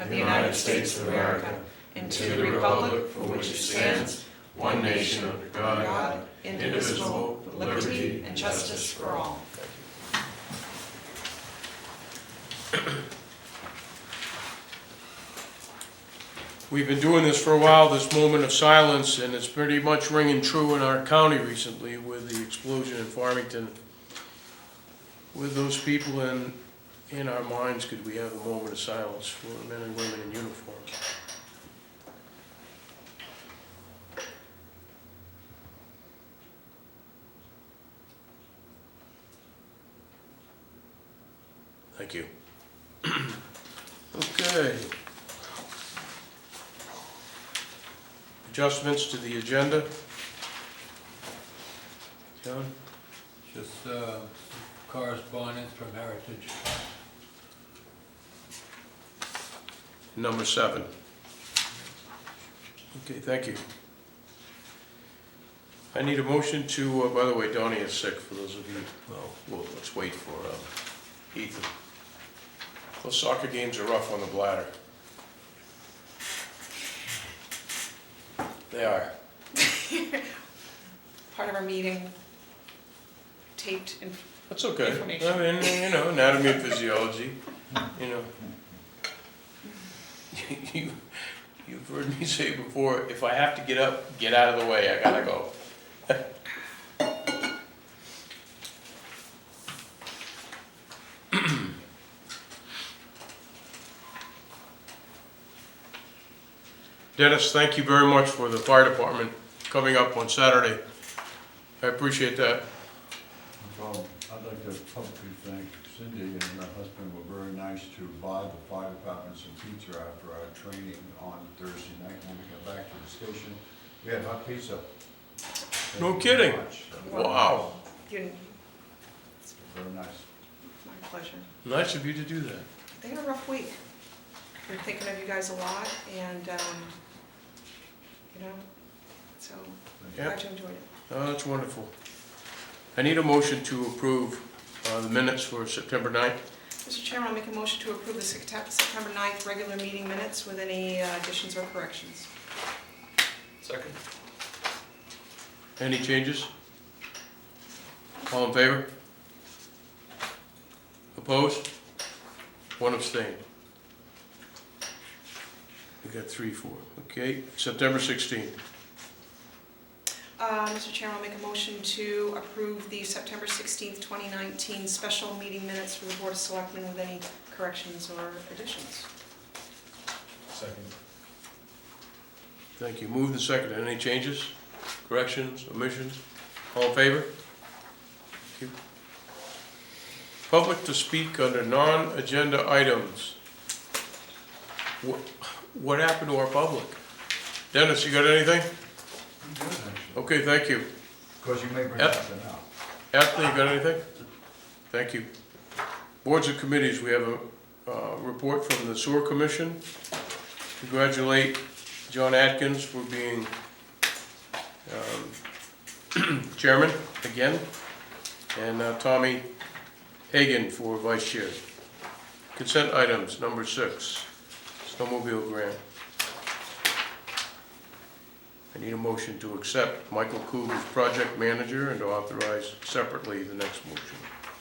of the United States of America and to the republic for which it stands, one nation under God, indivisible, with liberty and justice for all. We've been doing this for a while, this moment of silence, and it's pretty much ringing true in our county recently with the explosion in Farmington. With those people in our minds, could we have a moment of silence for men and women in uniform? Thank you. Okay. Adjustments to the agenda? John? Just correspondence from Heritage. Number 7. Okay, thank you. I need a motion to, by the way, Donnie is sick, for those of you, well, let's wait for Ethan. Those soccer games are rough on the bladder. They are. Part of our meeting, taped in. That's okay. Information. I mean, you know, anatomy and physiology, you know. You've heard me say before, if I have to get up, get out of the way, I gotta go. Dennis, thank you very much for the fire department coming up on Saturday. I appreciate that. No problem. I'd like to publicly thank Cindy and her husband were very nice to buy the fire department some pizza after our training on Thursday night when we got back to the station. We had hot pizza. Thank No you kidding. very much. Wow. Very Very nice. my pleasure. Nice of you to do that. They had a rough week. We're thinking of you guys a lot, and you know, so glad you enjoyed it. Oh, that's wonderful. I need a motion to approve the minutes for September 9th. Mr. Chairman, I'll make a motion to approve the September 9th regular meeting minutes with any additions or corrections. Second. Any changes? All in favor? Opposed? 1 abstain. We got 3, 4. Okay, September 16th. Mr. Chairman, I'll make a motion to approve the September 16th, 2019 special meeting minutes for the Board of Selectmen with any corrections or additions. Second. Thank you. Moved and seconded. Any changes, corrections, omissions? All in favor? Thank you. Public to speak under non-agenda items. What happened to our public? Dennis, you got anything? Good, actually. Okay, thank you. Because you may bring Yep. something out. Anthony, you got anything? Thank you. Boards and committees, we have a report from the Sewer Commission. Congratulate John Atkins for being chairman again, and Tommy Hagan for vice chair. Consent items, number 6, snowmobile grant. I need a motion to accept Michael Coog as project manager and to authorize separately the next motion.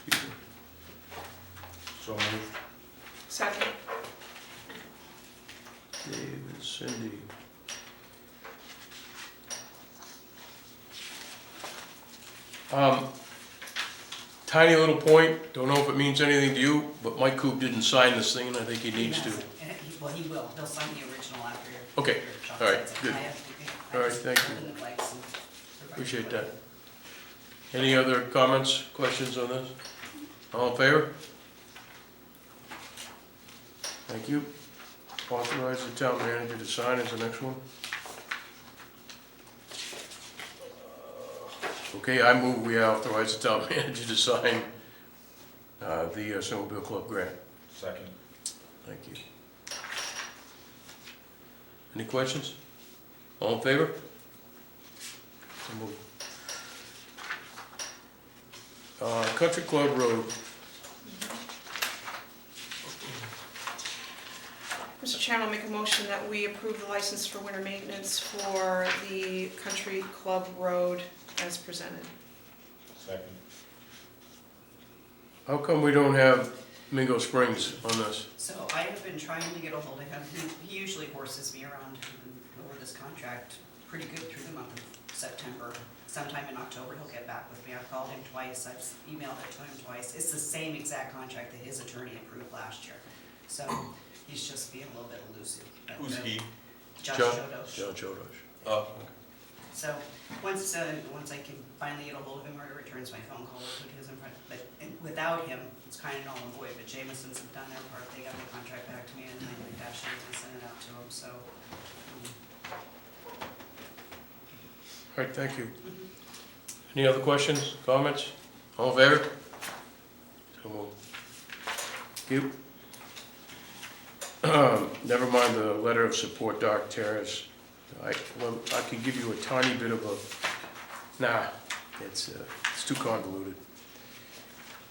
Excuse me. So moved. Second. David, Cindy. Tiny little point, don't know if it means anything to you, but Mike Coop didn't sign this thing, and I think he needs to. Well, he will. He'll sign the original after your. Okay, your job all right, sets it. good. I have to do- I All right, just thank fill you. in the blanks and provide Appreciate you. that. Any other comments, questions on this? All in favor? Thank you. Authorize the town manager to sign is the next one. Okay, I move we authorize the town manager to sign the snowmobile club grant. Second. Thank you. Any questions? All in favor? So moved. Country Club Road. Mr. Chairman, I'll make a motion that we approve the license for winter maintenance for the Country Club Road as presented. Second. How come we don't have Mingo Springs on this? So I have been trying to get a hold of him. He usually horses me around over this contract pretty good through the month of September. Sometime in October, he'll get back with me. I've called him twice, I've emailed it to him twice. It's the same exact contract that his attorney approved last year. So he's just being a little bit elusive. But, Who's he? Josh John- Chodos. John Chodos. Oh, So once I can finally get a hold of him or he returns my phone call, we'll put his in front. But without him, it's kind of null and void. But Jameson's have done their part. They got the contract back to me and I cashed it and sent it out to him. So. All right, thank you. Any other questions, comments? All in favor? So moved. You? Never mind the letter of support, Dark Terrace. I could give you a tiny bit of a, nah, it's too convoluted.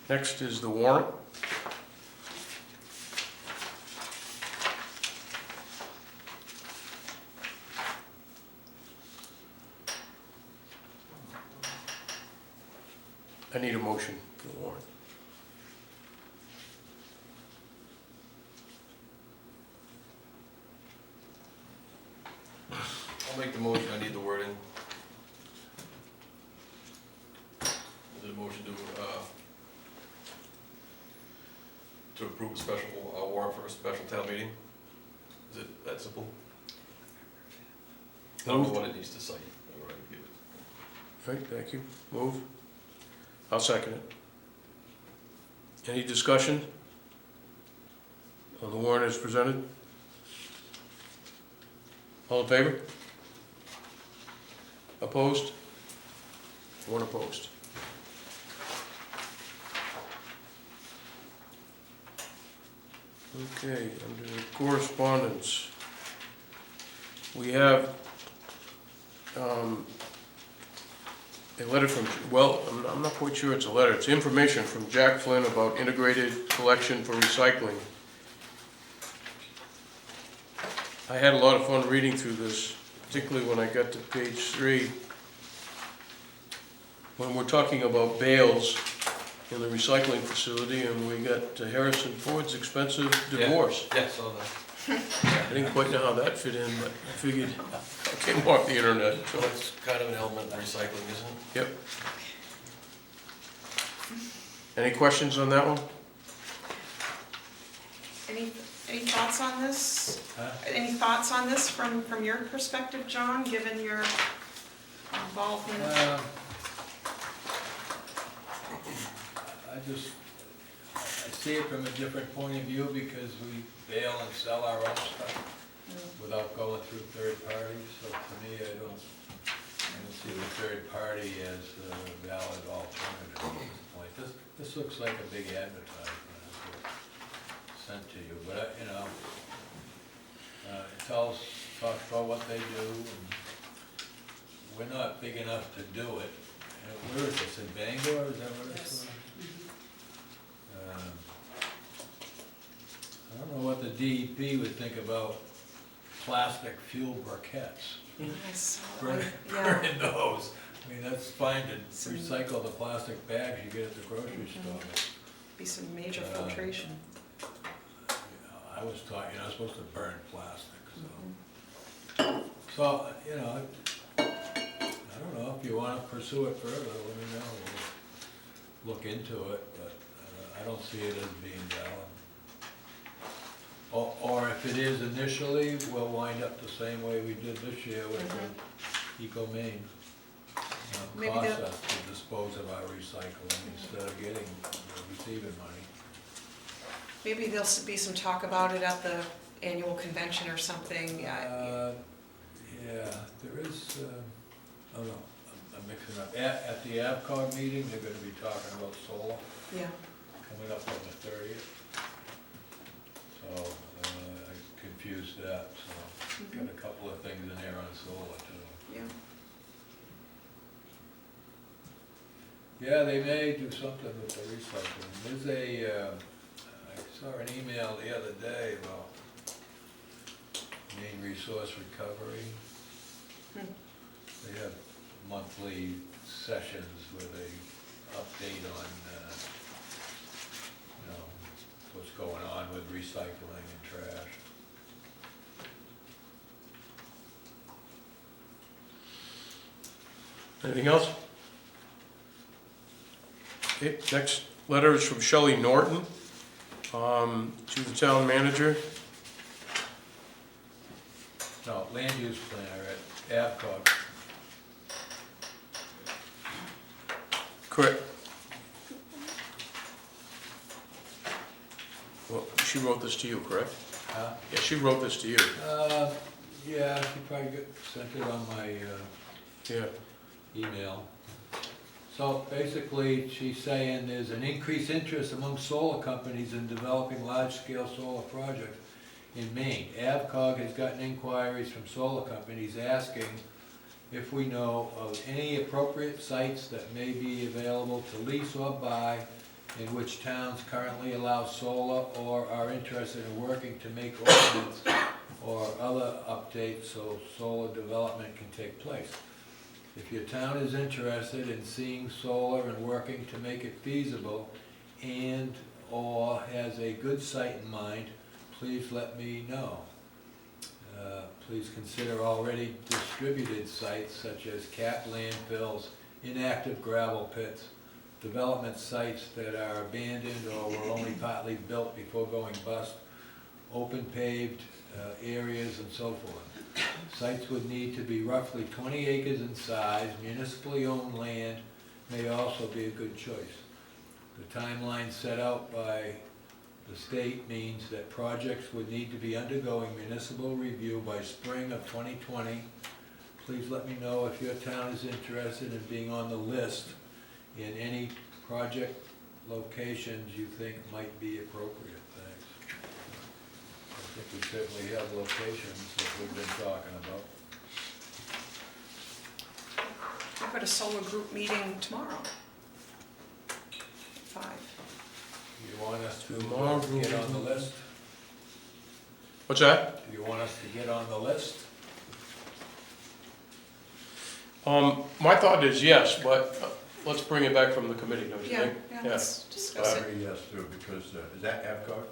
Next is the warrant. I need a motion for the warrant. I'll make the motion, I need the wording. Is it a motion to approve a special warrant for a special town meeting? Is it that simple? I don't know what it needs to say. All right, give it. Right, thank you. Move. I'll second it. Any discussion on the warrant as presented? All in favor? Opposed? One opposed. Okay, under correspondence, we have a letter from, well, I'm not quite sure it's a letter, it's information from Jack Flynn about integrated collection for recycling. I had a lot of fun reading through this, particularly when I got to page 3. When we're talking about bales in the recycling facility, and we got Harrison Ford's expensive divorce. Yeah, saw that. I didn't quite know how that fit in, but I figured I came off the internet, so. So it's kind of an element of recycling, isn't it? Yep. Any questions on that one? Any thoughts on this? Huh? Any thoughts on this from your perspective, John, given your involvement? I see it from a different point of view because we bail and sell our own stuff without going through third parties. So to me, I don't see the third party as a valid alternative at this point. This looks like a big advertisement as it's sent to you, but it talks about what they do, and we're not big enough to do it. Where is this, in Bangor, is that what it's? Yes. I don't know what the DEP would think about plastic fuel briquettes. I saw, Burn yeah, burning those. I mean, that's fine to recycle the plastic bags you get at the grocery store. but, be some major filtration. I was taught you're not supposed to burn plastic, so. So, I don't know, if you wanna pursue it further, let me know. We'll look into it, but I don't see it as being valid. Or if it is initially, we'll wind up the same way we did this year with the Eco-Maine. Maybe Cost they'll- us to dispose of our recycling instead of receiving money. Maybe there'll be some talk about it at the annual convention or something. Yeah, there is, oh no, I'm mixing up. At the AvCog meeting, they're gonna be talking about solar Yeah, coming up on the 30th. So, I confused that, so got a couple of things in there on solar too. yeah. Yeah, they may do something with the recycling. There's I saw an email the other day about Maine Resource Recovery. They have monthly sessions where they update on, what's going on with recycling and trash. Anything else? Okay, next letter is from Shelley Norton, to the town manager. No, land use planner at Avcog. Correct. Well, she wrote this to you, correct? Huh? Yeah, she wrote this to you. Yeah, she probably sent it on my, Yeah. email. So basically, she's saying there's an increased interest among solar companies in developing large-scale solar projects in Maine. Avcog has gotten inquiries from solar companies asking if we know of any appropriate sites that may be available to lease or buy in which towns currently allow solar or are interested in working to make ordinance or other updates so solar development can take place. If your town is interested in seeing solar and working to make it feasible and/or has a good site in mind, please let me know. Please consider already distributed sites such as capped landfills, inactive gravel pits, development sites that are abandoned or were only partly built before going bust, open paved areas and so forth. Sites would need to be roughly 20 acres in size. Municipally owned land may also be a good choice. The timeline set out by the state means that projects would need to be undergoing municipal review by spring of 2020. Please let me know if your town is interested in being on the list in any project locations you think might be appropriate. Thanks. I think we certainly have locations that we've been talking about. We've got a solar group meeting tomorrow. 5. You want us to Tomorrow. get on the list? What's that? Do you want us to get on the list? My thought is yes, but let's bring it back from the committee, don't you Yeah, think? yeah, let's discuss it. Yes, too, because, is that Avcog?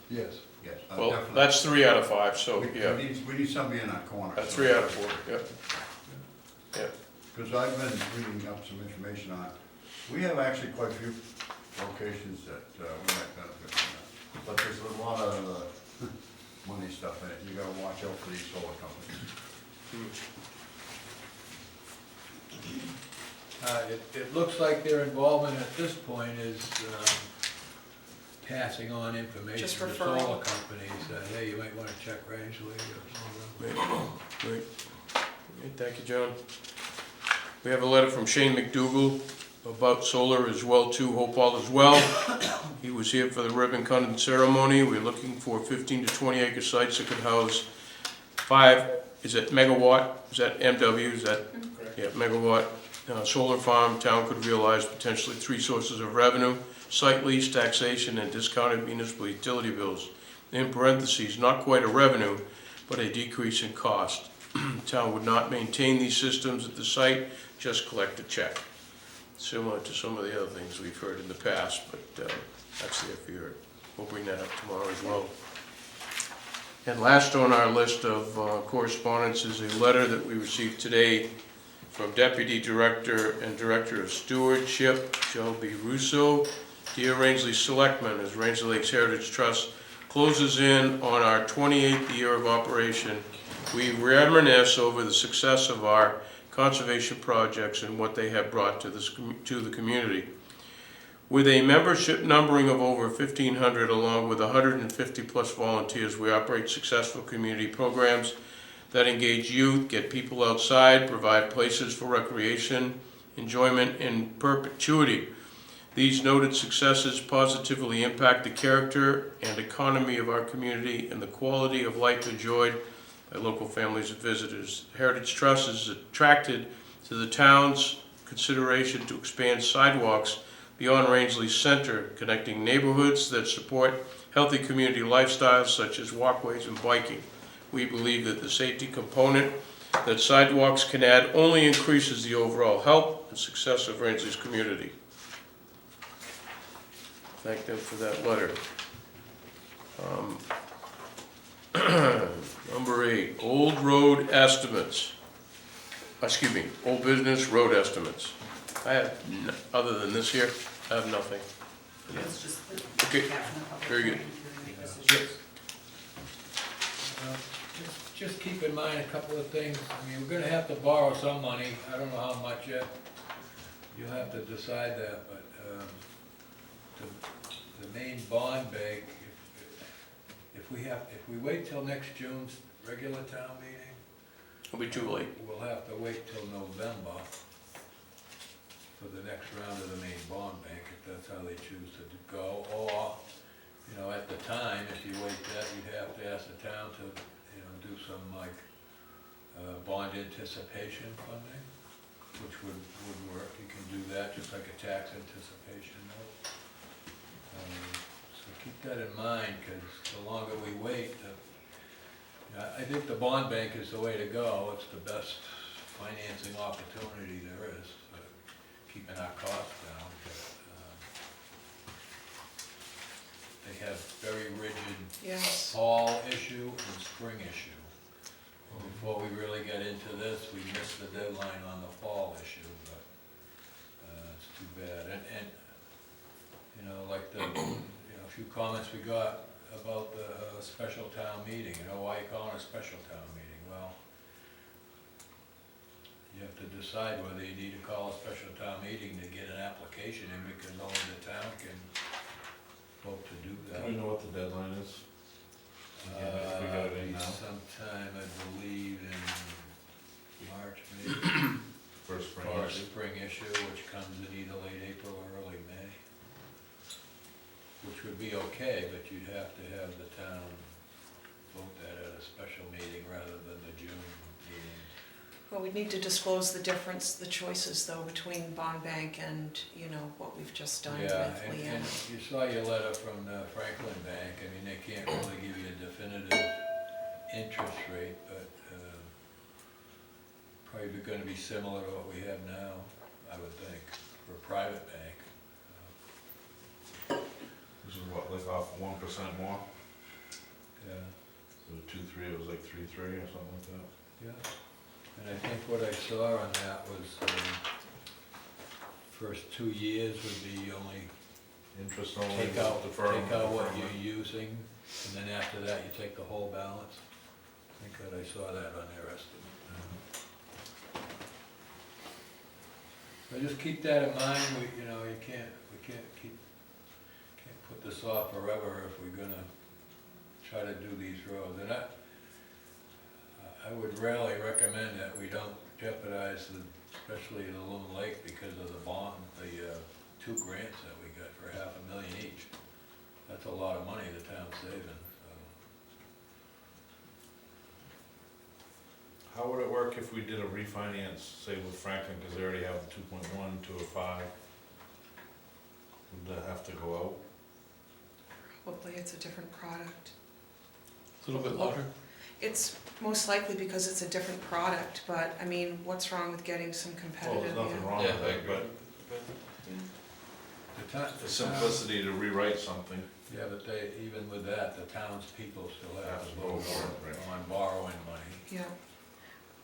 Yes. Yes. Well, definitely. that's 3 out of 5, so, We yeah. need somebody in that corner. That's 3 out of 4, yeah. Yeah. Because I've been reading up some information on it. We have actually quite a few locations that we might benefit from that. But there's a lot of money stuff in it. You gotta watch out for these solar companies. It looks like their involvement at this point is passing on information Just to referring. solar companies, hey, you might want to check Rangeley or something. Great. Thank you, John. We have a letter from Shane McDougal about solar as well, too. Hope all is well. He was here for the ribbon cutting ceremony. We're looking for 15 to 20 acre sites that could house 5, is it megawatt? Is that MW? Is that? Yeah, megawatt. Solar farm. Town could realize potentially 3 sources of revenue: site lease, taxation, and discounted municipal utility bills. In parentheses, not quite a revenue, but a decrease in cost. Town would not maintain these systems at the site, just collect a check. Similar to some of the other things we've heard in the past, but that's there for your, we'll bring that up tomorrow as well. And last on our list of correspondence is a letter that we received today from Deputy Director and Director of Stewardship, Shelby Russo. Dear Rangeley Selectmen, as Rangeley Lakes Heritage Trust closes in on our 28th year of operation, we reminisce over the success of our conservation projects and what they have brought to the community. With a membership numbering of over 1,500 along with 150 plus volunteers, we operate successful community programs that engage youth, get people outside, provide places for recreation, enjoyment, in perpetuity. These noted successes positively impact the character and economy of our community and the quality of life enjoyed by local families and visitors. Heritage Trust is attracted to the town's consideration to expand sidewalks beyond Rangeley Center, connecting neighborhoods that support healthy community lifestyles such as walkways and biking. We believe that the safety component that sidewalks can add only increases the overall health and success of Rangeley's community. Thank them for that letter. Number 8, old road estimates. Excuse me, old business road estimates. I have, other than this here, I have nothing. It's just the Okay, recap from the public very good. hearing to make decisions. Just keep in mind a couple of things. I mean, we're gonna have to borrow some money. I don't know how much yet. You'll have to decide that, but the main bond bank, if we wait till next June's regular town meeting, It'll be too late. we'll have to wait till November for the next round of the main bond bank, if that's how they choose to go. Or, you know, at the time, if you wait that, you'd have to ask the town to, you know, do some like bond anticipation funding, which would work. You can do that just like a tax anticipation note. So keep that in mind, because the longer we wait, I think the bond bank is the way to go. It's the best financing opportunity there is, keeping our costs down. They have very rigid Yes. fall issue and spring issue. Before we really get into this, we missed the deadline on the fall issue, but it's too bad. And you know, like the, a few comments we got about the special town meeting, why you call it a special town meeting? Well, you have to decide whether you need to call a special town meeting to get an application in, because only the town can vote to do that. Do we know what the deadline is? Again, if we got it in now, Sometime, I believe, in March, maybe, first spring. for a spring issue, which comes in either late April or early May. Which would be okay, but you'd have to have the town vote that at a special meeting rather than the June meeting. Well, we'd need to disclose the difference, the choices though, between bond bank and, what we've just done with Yeah, and Leanne. you saw your letter from the Franklin Bank. I mean, they can't really give you a definitive interest rate, but probably gonna be similar to what we have now, I would think, for a private bank. This is what, like off 1% more? Yeah, So 2.3, it was like 3.3 or something like that. yeah. And I think what I saw on that was first 2 years would be only Interest only. take out deferment, what deferment. you're using, and then after that, you take the whole balance. I think that I saw that on their estimate. So just keep that in mind. We can't put this off forever if we're gonna try to do these roads. And I would really recommend that we don't jeopardize especially the Loon Lake, because of the bond, the 2 grants that we got for $500,000 each. That's a lot of money the town's saving, so. How would it work if we did a refinance, say with Franklin, because they already have the 2.1 to a 5? Would that have to go out? Probably it's a different product. A little bit louder. It's most likely because it's a different product, but I mean, what's wrong with getting some Well, competitive? there's nothing wrong Yeah, with I that, agree. but The the simplicity to rewrite something. Yeah, but even with that, the townspeople still have to Have to vote vote for it, right. on borrowing money. Yeah,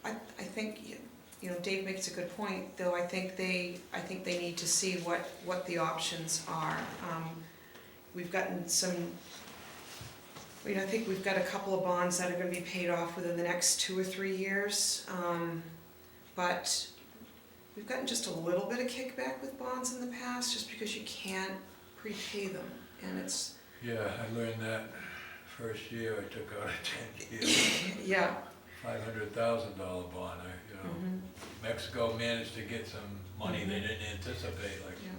I think, Dave makes a good point, though I think they need to see what the options are. We've gotten some, I think we've got a couple of bonds that are gonna be paid off within the next 2 or 3 years, but we've gotten just a little bit of kickback with bonds in the past, just because you can't prepay them, and it's, Yeah, I learned that first year I took out a 10-year, yeah. $500,000 bond. Mhm. Mexico managed to get some money they didn't anticipate, like Yeah.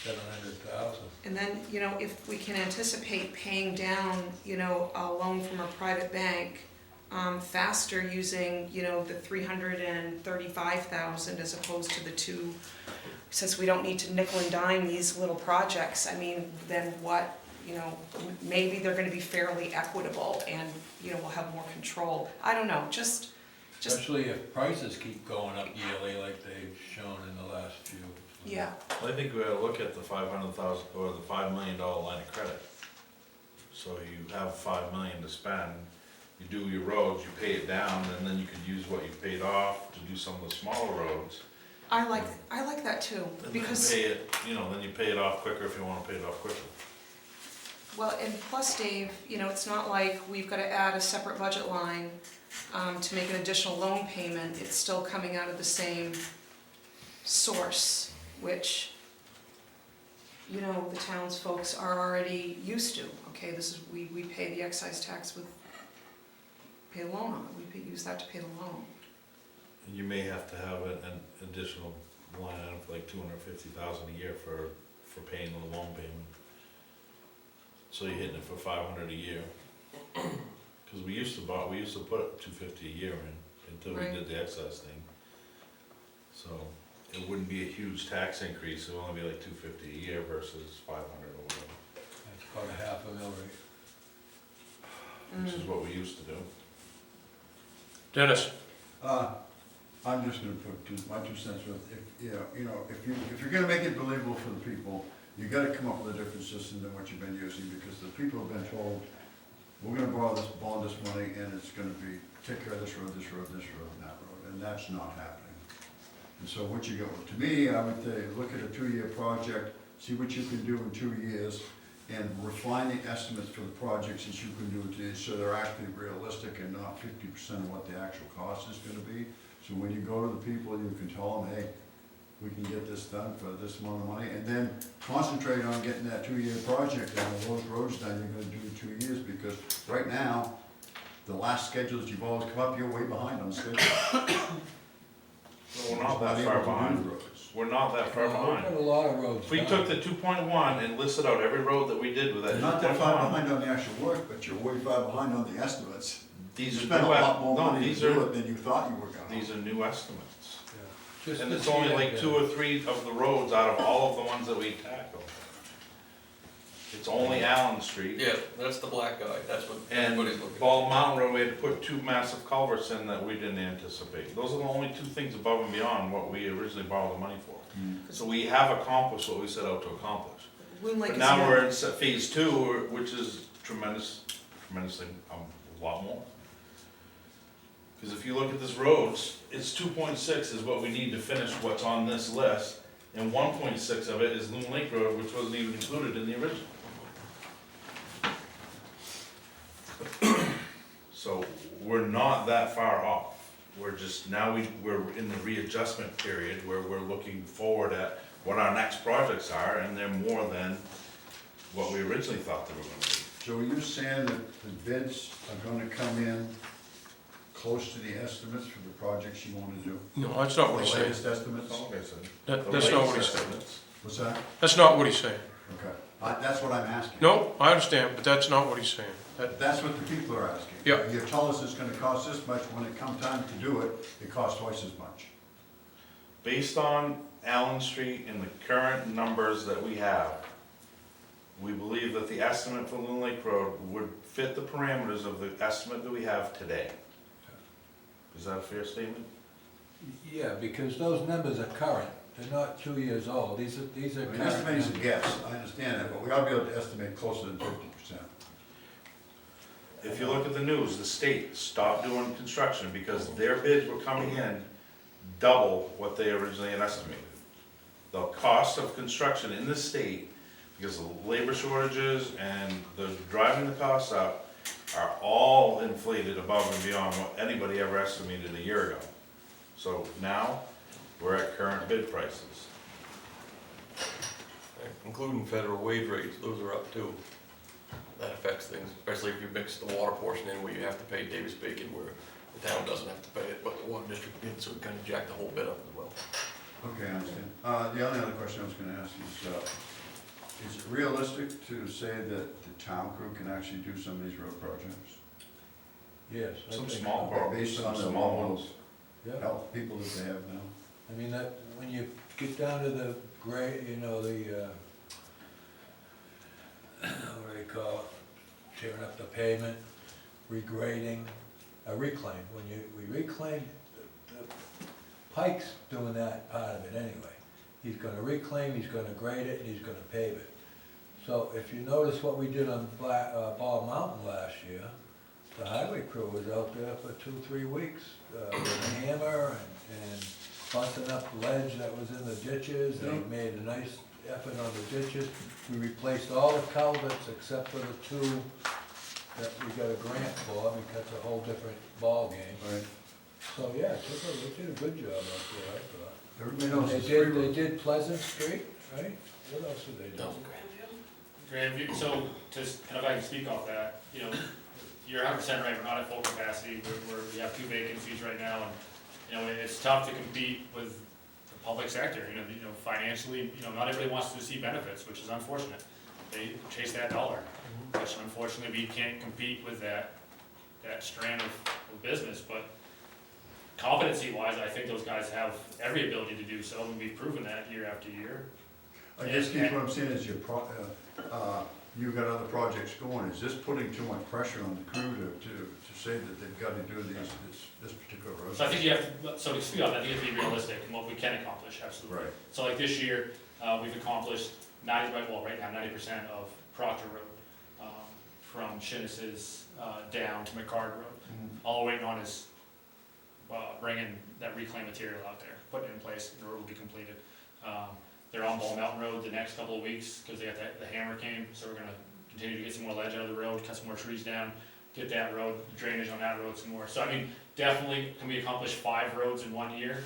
$700,000. And then, if we can anticipate paying down, a loan from a private bank faster using, the 335,000 as opposed to the 2, since we don't need to nickel and dime these little projects, I mean, then what you know, maybe they're gonna be fairly equitable and, you know, we'll have more control. I don't know, just, Especially if prices keep going up yearly like they've shown in the last few. yeah, I think we ought to look at the 500,000, or the $5 million line of credit. So you have 5 million to spend, you do your roads, you pay it down, and then you could use what you paid off to do some of the smaller roads. I like that too, And then because, pay it, you know, then you pay it off quicker if you wanna pay it off quicker. well, and plus, Dave, you know, it's not like we've gotta add a separate budget line to make an additional loan payment. It's still coming out of the same source, which, you know, the townsfolk are already used to. Okay, this is, we pay the excise tax with, pay the loan on it, use that to pay the loan. And you may have to have an additional line item for like 250,000 a year for paying the loan payment. So you're hitting it for 500 a year. Cause we used to put 250 a year in, until we Right. did the excise thing. So it wouldn't be a huge tax increase, it would only be like 250 a year versus 500 or whatever, That's about a half a mil rate. which is what we used to do. Dennis? I'm just gonna put my 2 cents with, if you're gonna make it believable for the people, you gotta come up with a different system than what you've been using, because the people have been told, we're gonna bond this money, and it's gonna be, take care of this road, this road, this road, and that road, and that's not happening. And so what you go, to me, I would say, look at a 2-year project, see what you can do in 2 years, and refine the estimates for the projects that you can do, so they're actually realistic and not 50% of what the actual cost is gonna be. So when you go to the people, you can tell them, hey, we can get this done for this amount of money, and then concentrate on getting that 2-year project and all those roads done, you're gonna do in 2 years, because right now, the last schedules you've always come up, you're way behind on schedule. Well, we're not that far behind. We're not that far We've behind. got a lot of roads If we done. took the 2.1 and listed out every road that we did with that You're not that far 2.1, behind on the actual work, but you're way far behind on the estimates. You these are spent a new, lot more no, money to these do are, it than you thought you were gonna. these are new estimates. Yeah. Just And to it's see only it, like 2 or 3 of the roads out of all of the ones that we tackled. It's only Allen Street. Yeah, that's the black guy, that's what And everybody's looking at. Bald Mountain Road, we had to put 2 massive culverts in that we didn't anticipate. Those are the only 2 things above and beyond what we originally borrowed the money for. So we have accomplished what we set out to accomplish. Loon Lake But is now young. we're in phase 2, which is tremendously, a lot more. Because if you look at this roads, it's 2.6 is what we need to finish what's on this list, and 1.6 of it is Loon Lake Road, which wasn't even included in the original. So we're not that far off. We're just, now we're in the readjustment period where we're looking forward at what our next projects are, and they're more than what we originally thought they were gonna be. So are you saying that the bids are gonna come in close to the estimates for the projects you wanna do? No, that's not what The he's saying. latest estimates? That's all I said. That's not what he's latest saying. estimates. What's that? That's not what he's saying. Okay, that's what I'm asking. No, I understand, but that's not what he's saying. That's what the people are asking. Yeah. You tell us it's gonna cost this much, when it comes time to do it, it costs twice as much. Based on Allen Street and the current numbers that we have, we believe that the estimate for Loon Lake Road would fit the parameters of the estimate that we have today. Is that a fair statement? Yeah, because those numbers are current, they're not 2 years old, these are I mean, current estimating's a numbers. guess, I understand that, but we ought to be able to estimate closer than 50%. If you look at the news, the state stopped doing construction because their bids were coming in double what they originally had estimated. The cost of construction in the state, because of labor shortages and the driving the costs up, are all inflated above and beyond what anybody ever estimated a year ago. So now, we're at current bid prices. Including federal wage rates, those are up too. That affects things, especially if you mix the water portion in where you have to pay Davis Bacon, where the town doesn't have to pay it, but the water district did, so it kind of jacked the whole bit up as well. Okay, I understand. The only other question I was gonna ask is it realistic to say that the town crew can actually do some of these road projects? Yes. I Some think small so. part, Based some on the small level ones. Yeah, of health people that they have now? I mean, that, when you get down to the gray, you know, the, or call it, tearing up the pavement, regrading, reclaim. We reclaim, the Pike's doing that part of it anyway. He's gonna reclaim, he's gonna grade it, and he's gonna pave it. So if you notice what we did on Ball Mountain last year, the highway crew was out there for 2-3 weeks with a hammer and busting up ledge that was in the ditches. They made a nice effort on the ditches. We replaced all the culverts except for the 2 that we got a grant for, because it's a whole different ball game. Right. So, yeah, they did a good job out there, I thought. Everybody knows They it's did, free. they did Pleasant Street, right? What else did they do? No. Grandview, so just kind of, I can speak off that, you know, you're 100% right, we're not at full capacity, we have 2 vacancies right now, and, you know, it's tough to compete with the public sector, you know, financially, you know, not everybody wants to see benefits, which is unfortunate. They chase that dollar, which unfortunately we can't compete with that strand of business, but competency-wise, I think those guys have every ability to do so, and we've proven that year after year. I guess, Keith, what I'm saying is you've got other projects going. Is this putting too much pressure on the crew to say that they've got to do this particular road? So I think you have to, so to speak on that, I think you have to be realistic in what we can accomplish, absolutely. Right. So like this year, we've accomplished 90% of Proctor Road, from Shinnis's down to McCard Road. All we're waiting on is bringing that reclaimed material out there, putting it in place, the road will be completed. They're on Ball Mountain Road the next couple of weeks, because they got the hammer came, so we're gonna continue to get some more ledge out of the road, cut some more trees down, get that road, drainage on that road some more. So I mean, definitely, can we accomplish 5 roads in 1 year?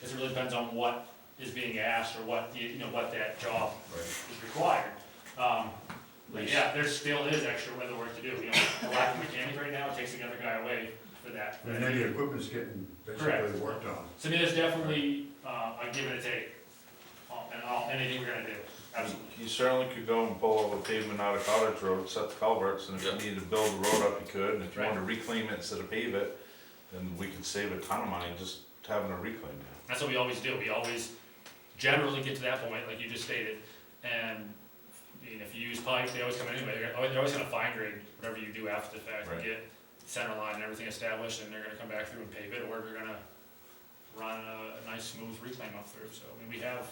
It really depends on what is being asked, or what, you know, what that job is required. But yeah, there still is extra weather work to do, you know, the lack of mechanic right now, it takes the other guy away for that. And then the equipment's getting basically worked on. So I mean, there's definitely a give and a take, and anything we're gonna do, absolutely. You certainly could go and pull all the pavement out of Cottage Road, set the culverts, and if you needed to build the road up, you could, and if you Right. wanted to reclaim it instead of pave it, then we could save a ton of money just having a reclaim it. That's what we always do, we always generally get to that point, like you just stated, and I mean, if you use pipe, they always come in anyway, they're always gonna fine grade whatever you do after the fact, and Right. get center line and everything established, and they're gonna come back through and pave it, or they're gonna run a nice smooth reclaim up through, so, I mean, we have,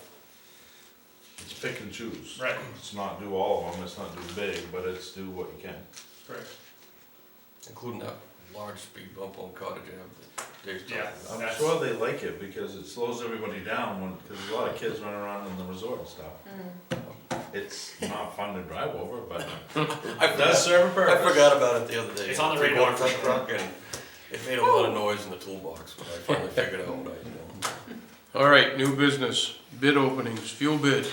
It's pick and choose. right, It's not do all of them, it's not do big, but it's do what you can. correct. Including that large speed bump on Cottage Ave that Dave's talking Yeah. about. I'm That's- sure they like it because it slows everybody down when, because there's a lot of kids running around in the resort and stuff. It's not fun to drive over, but it does serve a I purpose. forgot about it the other day. It's on the Going radar for for the truck, and it made a lot of noise in the toolbox when I finally figured out what I, you know. All right, new business, bid openings, fuel bid.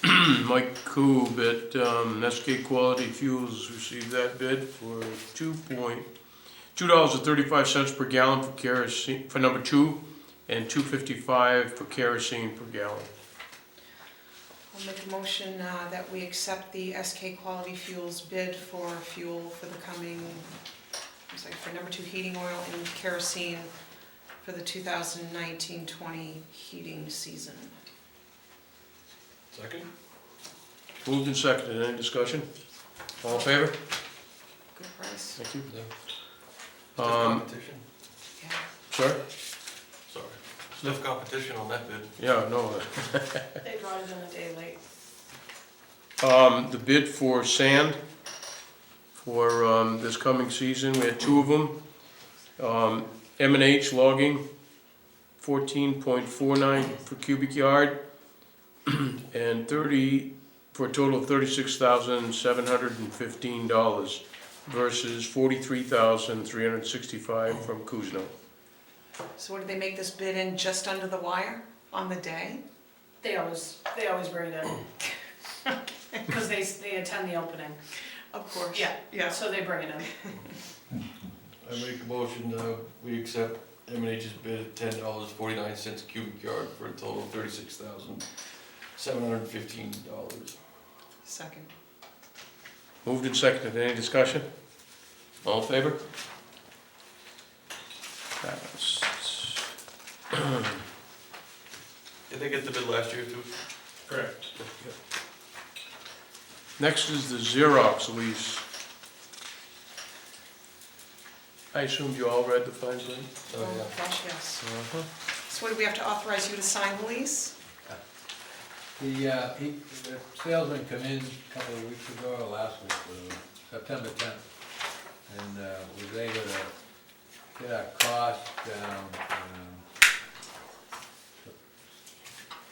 Mike Koob at SK Quality Fuels received that bid for $2.35 per gallon for kerosene, for number 2, and $2.55 for kerosene per gallon. I'll make a motion that we accept the SK Quality Fuels bid for fuel for the coming, for number 2 heating oil and kerosene for the 2019-20 heating season. Second? Moved and seconded, any discussion? All in favor? Good price. Thank you. Stiff competition, Yeah. Sorry? sorry. Stiff competition on that bid. Yeah, no. They brought it in a day late. The bid for sand for this coming season, we had 2 of them. M&H logging, 14.49 per cubic yard, and 30, for a total of $36,715 versus $43,365 from Kuzno. So what, did they make this bid in just under the wire on the day? They always bring it in. Because they attend the opening, Of course. Yeah. Yeah. so they bring it in. I make a motion, we accept M&H's bid at $10.49 a cubic yard for a total of $36,715. Second. Moved and seconded, any discussion? All in favor? Passed. Did they get the bid last year too? Correct. Next is the Xerox lease. I assumed you all read the fine print? Oh, gosh, yes. Uh-huh. So what, do we have to authorize you to sign the lease? The salesman come in a couple of weeks ago, or last week, September 10th, and was able to get our cost down,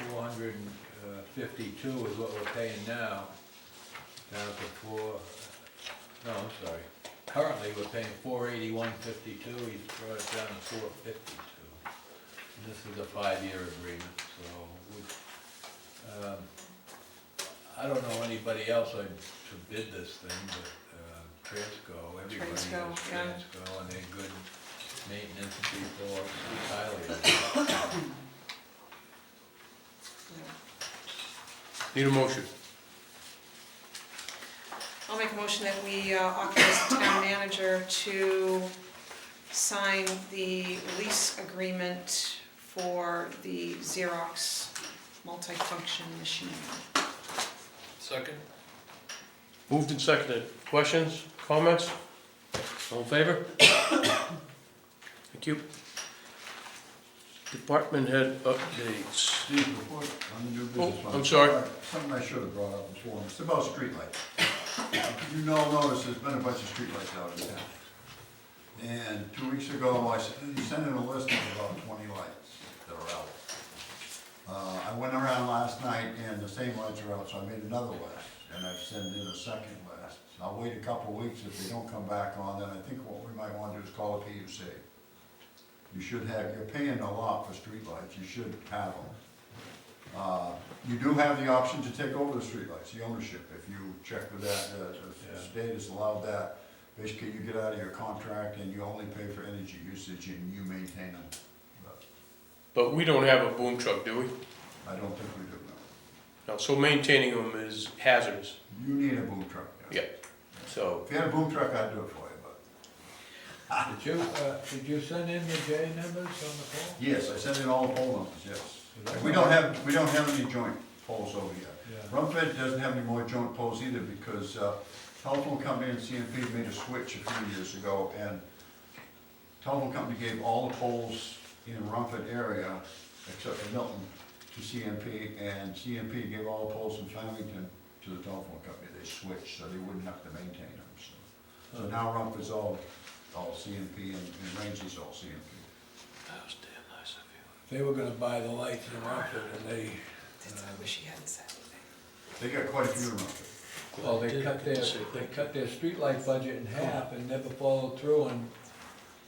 452 is what we're paying now, down to currently we're paying 481.52, he's brought it down to 452. And this is a 5-year agreement, so I don't know anybody else to bid this thing, but Transco, everybody has Transco, yeah. Transco, and they're good maintenance people, speak highly of them. Need a motion? I'll make a motion that we authorize the town manager to sign the lease agreement for the Xerox multifunction machine. Second? Moved and seconded. Questions, comments? All in favor? Thank you. Department head updates. Steve, before, on the new business Oh, one. I'm sorry. Something I should have brought up before, it's about streetlights. You know, notice there's been a bunch of streetlights out in town. And 2 weeks ago, he sent in a list of about 20 lights that are out. I went around last night and the same lights are out, so I made another list, and I've sent in a second list. I'll wait a couple of weeks, if they don't come back on, then I think what we might want to do is call a PUC. You should have, you're paying a lot for streetlights, you should have them. You do have the option to take over the streetlights, the ownership, if you check with that, the state has allowed that. Basically, you get out of your contract and you only pay for energy usage and you maintain them. But we don't have a boom truck, do we? I don't think we do, no. No, so maintaining them is hazardous. You need a boom truck. Yeah. So, If you had a boom truck, I'd do it for you, but. Did you send in the J numbers on the phone? Yes, I sent in all the poll numbers, yes. We don't have any joint polls over here. Yeah. Rumford doesn't have any more joint polls either because telephone company and CMP made a switch a few years ago, and telephone company gave all the polls in Rumford area, except for Milton, to CMP, and CMP gave all the polls in Farmington to the telephone company. They switched, so they wouldn't have to maintain them, so now Rumford's all CMP, and Rangeley's all CMP. that was damn nice of you. They were gonna buy the lights in Rockford, and they, I wish he hadn't said anything. They got quite a few in Rumford. well, they cut their streetlight budget in half and never followed through on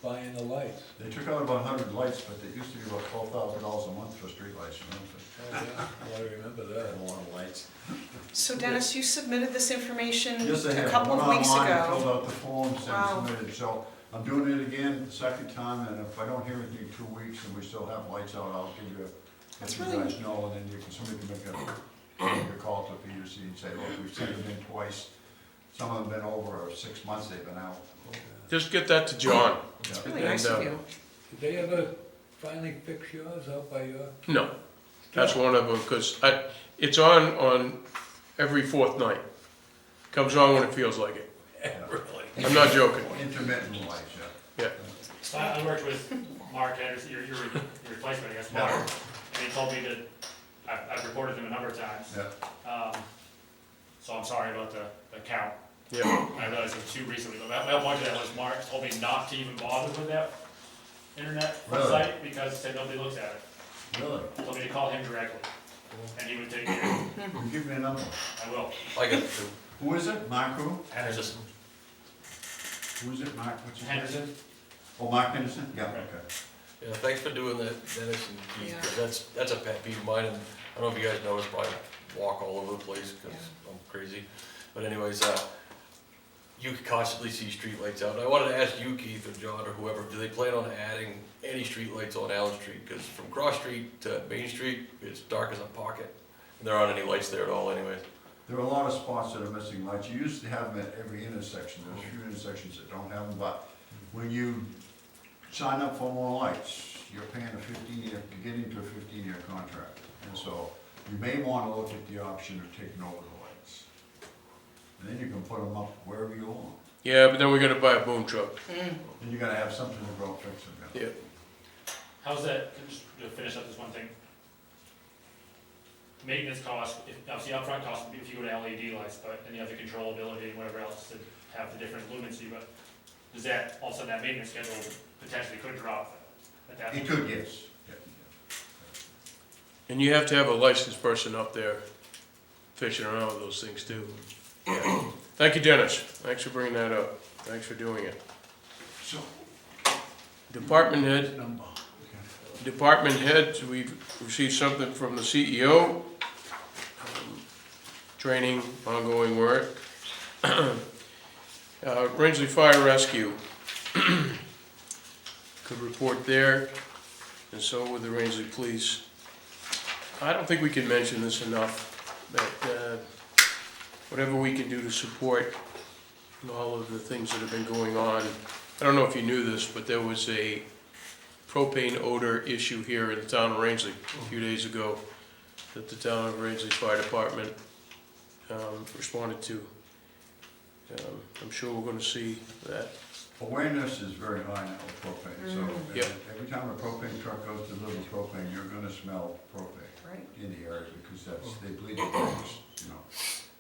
buying the lights. They took out about 100 lights, but it used to be about $12,000 a month for streetlights in Rumford. Oh, yeah, I remember that. A lot of lights. So Dennis, you submitted this information Yes, I a have. couple of Went weeks online, ago. filled out the forms Wow. and submitted, so I'm doing it again the second time, and if I don't hear anything in 2 weeks and we still have lights out, I'll give you, That's let you really- guys know, and then somebody can make a call to PUC and say, look, we've sent them in twice. Some of them been over 6 months they've been out. Just get that to John. It's really nice of you. Did they ever finally fix yours out by your? No, that's one of them, because it's on every fourth night. Comes on when it feels like it. Really? I'm not joking. Intermittent lights, yeah. So I worked with Mark Anderson, your replacement, I guess, Mark, and he told me that, I've reported him a number of times. Yeah. So I'm sorry about the count. Yeah. I realized it was too recently, but my point to that was Mark told me not to even bother with that internet Really? site because he said nobody looks at it. Really? Told me to call him directly, and he would take care of it. You give me a number. I will. I got two. Who is it? Mark who? Henderson. Who is it? Mark, what's his name? Henderson? Oh, Mark Henderson? Yeah, Right. okay. Yeah, thanks for doing that, Dennis and Keith, Yeah. 'cause that's a pet peeve of mine, and I don't know if you guys noticed, but I walk all over the place, cause I'm crazy. But anyways, you can constantly see streetlights out, and I wanted to ask you, Keith, or John, or whoever, do they plan on adding any streetlights on Allen Street? Cause from Cross Street to Main Street, it's dark as a pocket, and there aren't any lights there at all anyways. There are a lot of spots that are missing lights. You used to have them at every intersection. There's a few intersections that don't have them, but when you sign up for more lights, you're paying a 15-year, you're getting to a 15-year contract. And so you may want to look at the option of taking over the lights. And then you can put them up wherever you want. Yeah, but then we gotta buy a boom truck. And you gotta have something to go fix them. Yeah. How's that, just to finish up this one thing? Maintenance cost, obviously upfront cost would be if you go to LED lights, but then you have the controllability and whatever else to have the different lumency, but does that, also that maintenance schedule potentially could drop at that It point? could, yes. Yeah. And you have to have a licensed person up there fishing around with those things too. Yeah. Thank you, Dennis. Thanks for bringing that up. Thanks for doing it. So, Department head, number. department heads, we've received something from the CEO. Training, ongoing work. Rangeley Fire Rescue. Could report there, and so would the Rangeley Police. I don't think we can mention this enough, that whatever we can do to support all of the things that have been going on. I don't know if you knew this, but there was a propane odor issue here in the town of Rangeley a few days ago that the town of Rangeley Fire Department responded to. I'm sure we're gonna see that. Awareness is very high now with propane, so Yep. every time a propane truck goes to deliver propane, you're gonna smell propane Right. in the area, because they bleed the gas, you know.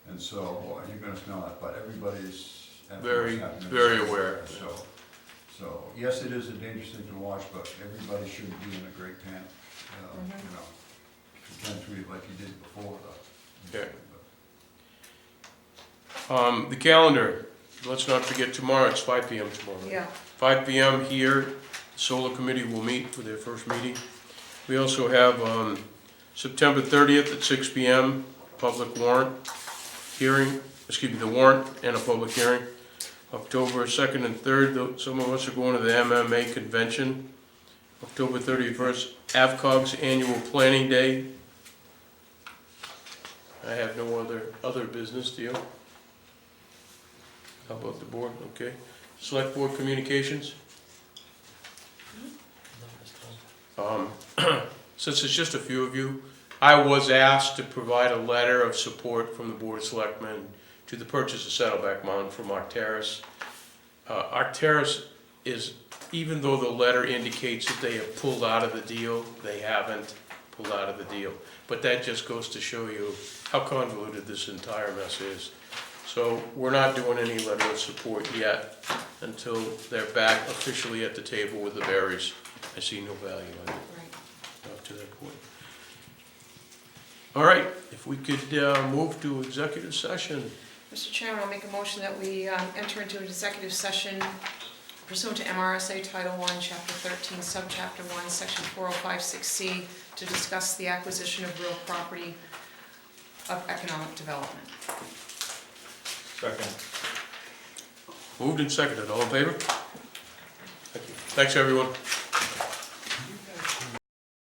And so, you're gonna smell that, but everybody's. Very, very aware. So, yes, it is a dangerous thing to watch, but everybody should be in a great pan, you know. If you can treat it like you did before, though. Yeah. The calendar, let's not forget tomorrow, it's 5 PM tomorrow. Yeah, 5 PM here, the Solar Committee will meet for their first meeting. We also have September 30th at 6 PM, public warrant hearing, the warrant and a public hearing. October 2nd and 3rd, some of us are going to the MMA convention. October 31st, AVCOG's annual planning day. I have no other business, do you? How about the board? Okay. Select board communications? Since it's just a few of you, I was asked to provide a letter of support from the Board of Selectmen to the purchase of Saddleback Mountain from Arcturus. Arcturus is, even though the letter indicates that they have pulled out of the deal, they haven't pulled out of the deal. But that just goes to show you how convoluted this entire mess is. So we're not doing any letter of support yet until they're back officially at the table with the berries. I see no value in it right. up to that point. All right, if we could move to executive session. Mr. Chairman, I'll make a motion that we enter into an executive session pursuant to MRSA Title I, Chapter 13, Subchapter 1, Section 4056C, to discuss the acquisition of real property of economic development. Second. Moved and seconded, all in favor? Thank you. Thanks, everyone.